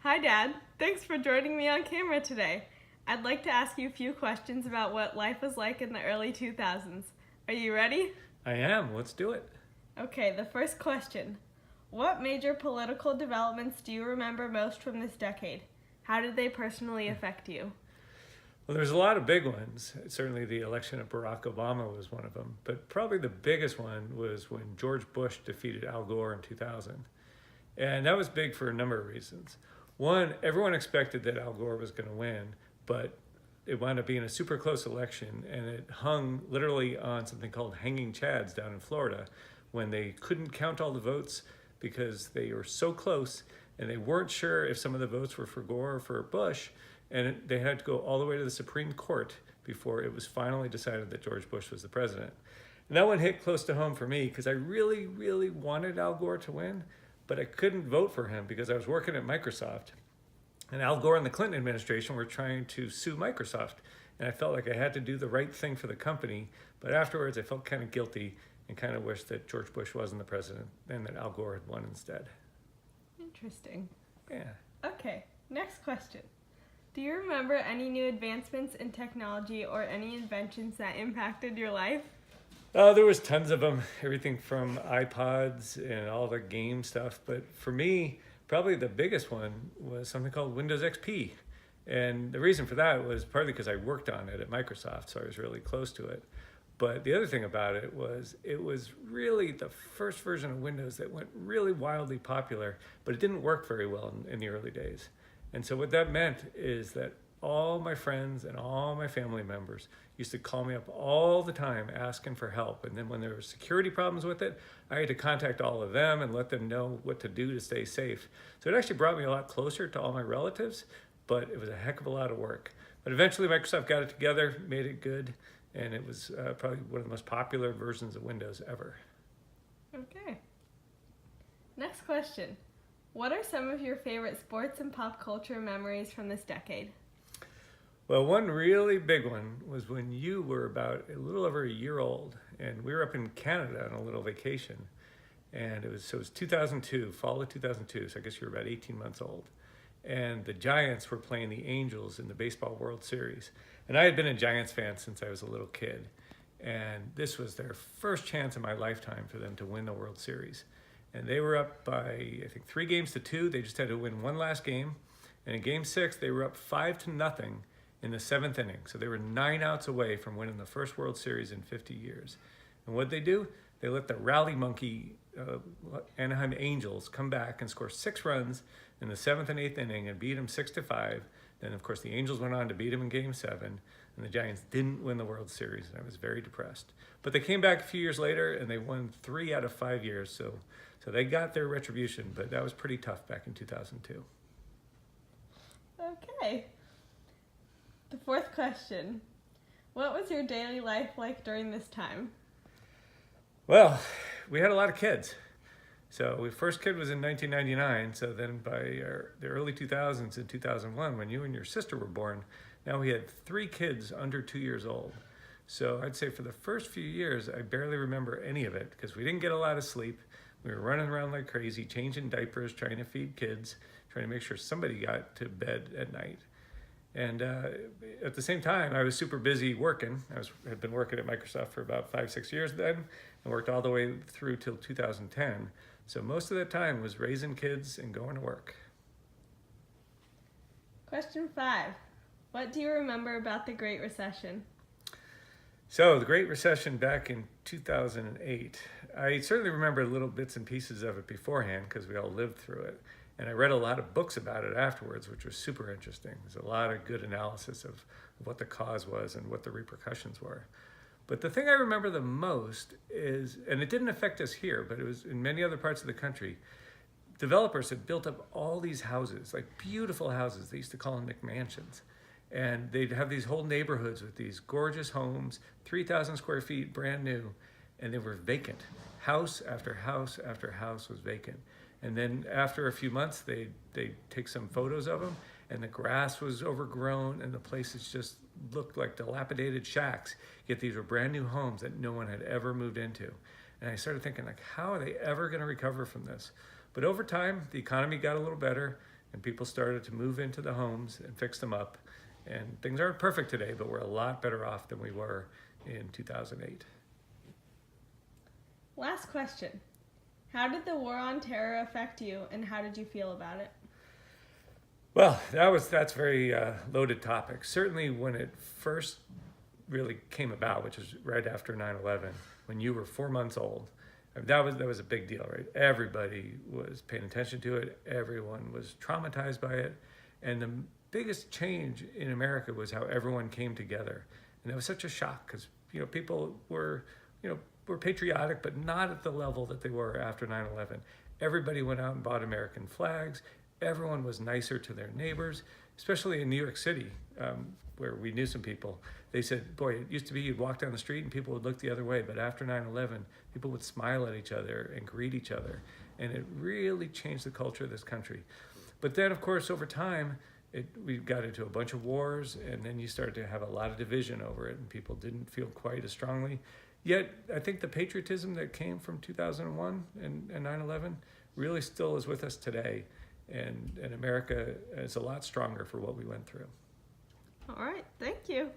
Hi, Dad. Thanks for joining me on camera today. I'd like to ask you a few questions about what life was like in the early 2000s. Are you ready? I am. Let's do it. Okay, the first question. What major political developments do you remember most from this decade? How did they personally affect you? Well, there's a lot of big ones. Certainly the election of Barack Obama was one of them. But probably the biggest one was when George Bush defeated Al Gore in 2000. And that was big for a number of reasons. One, everyone expected that Al Gore was going to win, but it wound up being a super close election, and it hung literally on something called hanging chads down in Florida when they couldn't count all the votes because they were so close and they weren't sure if some of the votes were for Gore or for Bush, and they had to go all the way to the Supreme Court before it was finally decided that George Bush was the president. And that one hit close to home for me because I really, really wanted Al Gore to win, but I couldn't vote for him because I was working at Microsoft. And Al Gore and the Clinton administration were trying to sue Microsoft. And I felt like I had to do the right thing for the company. But afterwards, I felt kind of guilty and kind of wished that George Bush wasn't the president and that Al Gore had won instead. Interesting. Yeah. Okay, next question. Do you remember any new advancements in technology or any inventions that impacted your life? There was tons of them, everything from iPods and all the game stuff. But for me, probably the biggest one was something called Windows XP. And the reason for that was partly because I worked on it at Microsoft, so I was really close to it. But the other thing about it was really the first version of Windows that went really wildly popular, but it didn't work very well in the early days. And so what that meant is that all my friends and all my family members used to call me up all the time asking for help. And then when there were security problems with it, I had to contact all of them and let them know what to do to stay safe. So it actually brought me a lot closer to all my relatives, but it was a heck of a lot of work. But eventually Microsoft got it together, made it good, and it was probably one of the most popular versions of Windows ever. Okay. Next question. What are some of your favorite sports and pop culture memories from this decade? Well, one really big one was when you were about a little over a year old, and we were up in Canada on a little vacation, and it was 2002, fall of 2002, so I guess you were about 18 months old, and the Giants were playing the Angels in the Baseball World Series, and I had been a Giants fan since I was a little kid, and this was their first chance in my lifetime for them to win the World Series, and they were up by, I think, 3-2. They just had to win one last game, and in Game 6, they were up 5-0 in the 7th inning. So they were 9 outs away from winning the first World Series in 50 years. And what'd they do? They let the rally monkey Anaheim Angels come back and score 6 runs in the 7th and 8th inning and beat them 6-5. Then, of course, the Angels went on to beat them in Game 7, and the Giants didn't win the World Series, and I was very depressed. But they came back a few years later, and they won 3 out of 5 years, so they got their retribution, but that was pretty tough back in 2002. Okay. The fourth question. What was your daily life like during this time? Well, we had a lot of kids. So the first kid was in 1999. So then by the early 2000s, in 2001, when you and your sister were born, now we had 3 kids under 2 years old. So I'd say for the first few years, I barely remember any of it because we didn't get a lot of sleep. We were running around like crazy, changing diapers, trying to feed kids, trying to make sure somebody got to bed at night. And at the same time, I was super busy working. Had been working at Microsoft for about 5-6 years then, and worked all the way through till 2010. So most of that time was raising kids and going to work. Question 5. What do you remember about the Great Recession? So the Great Recession back in 2008, I certainly remember little bits and pieces of it beforehand because we all lived through it. And I read a lot of books about it afterwards, which was super interesting. There's a lot of good analysis of what the cause was and what the repercussions were. But the thing I remember the most is, and it didn't affect us here, but it was in many other parts of the country, developers had built up all these houses, like beautiful houses. They used to call them McMansions. And they'd have these whole neighborhoods with these gorgeous homes, 3,000 square feet, brand new, and they were vacant. House after house after house was vacant. And then after a few months, they'd take some photos of them, and the grass was overgrown, and the places just looked like dilapidated shacks. Yet these were brand new homes that no one had ever moved into. And I started thinking, like, how are they ever going to recover from this? But over time, the economy got a little better. and people started to move into the homes and fix them up. And things aren't perfect today, but we're a lot better off than we were in 2008. Last question. How did the war on terror affect you, and how did you feel about it? Well, that's a very loaded topic. Certainly when it first really came about, which was right after 9/11, when you were 4 months old, that was a big deal, right? Everybody was paying attention to it. Everyone was traumatized by it. And the biggest change in America was how everyone came together. And that was such a shock because, people were patriotic, but not at the level that they were after 9/11. Everybody went out and bought American flags. Everyone was nicer to their neighbors, especially in New York City, where we knew some people. They said, boy, it used to be you'd walk down the street and people would look the other way, but after 9/11, people would smile at each other and greet each other. And it really changed the culture of this country. But then, of course, over time, we got into a bunch of wars, and then you started to have a lot of division over it, and people didn't feel quite as strongly. Yet, I think the patriotism that came from 2001 and 9/11 really still is with us today. And America is a lot stronger for what we went through. All right. Thank you.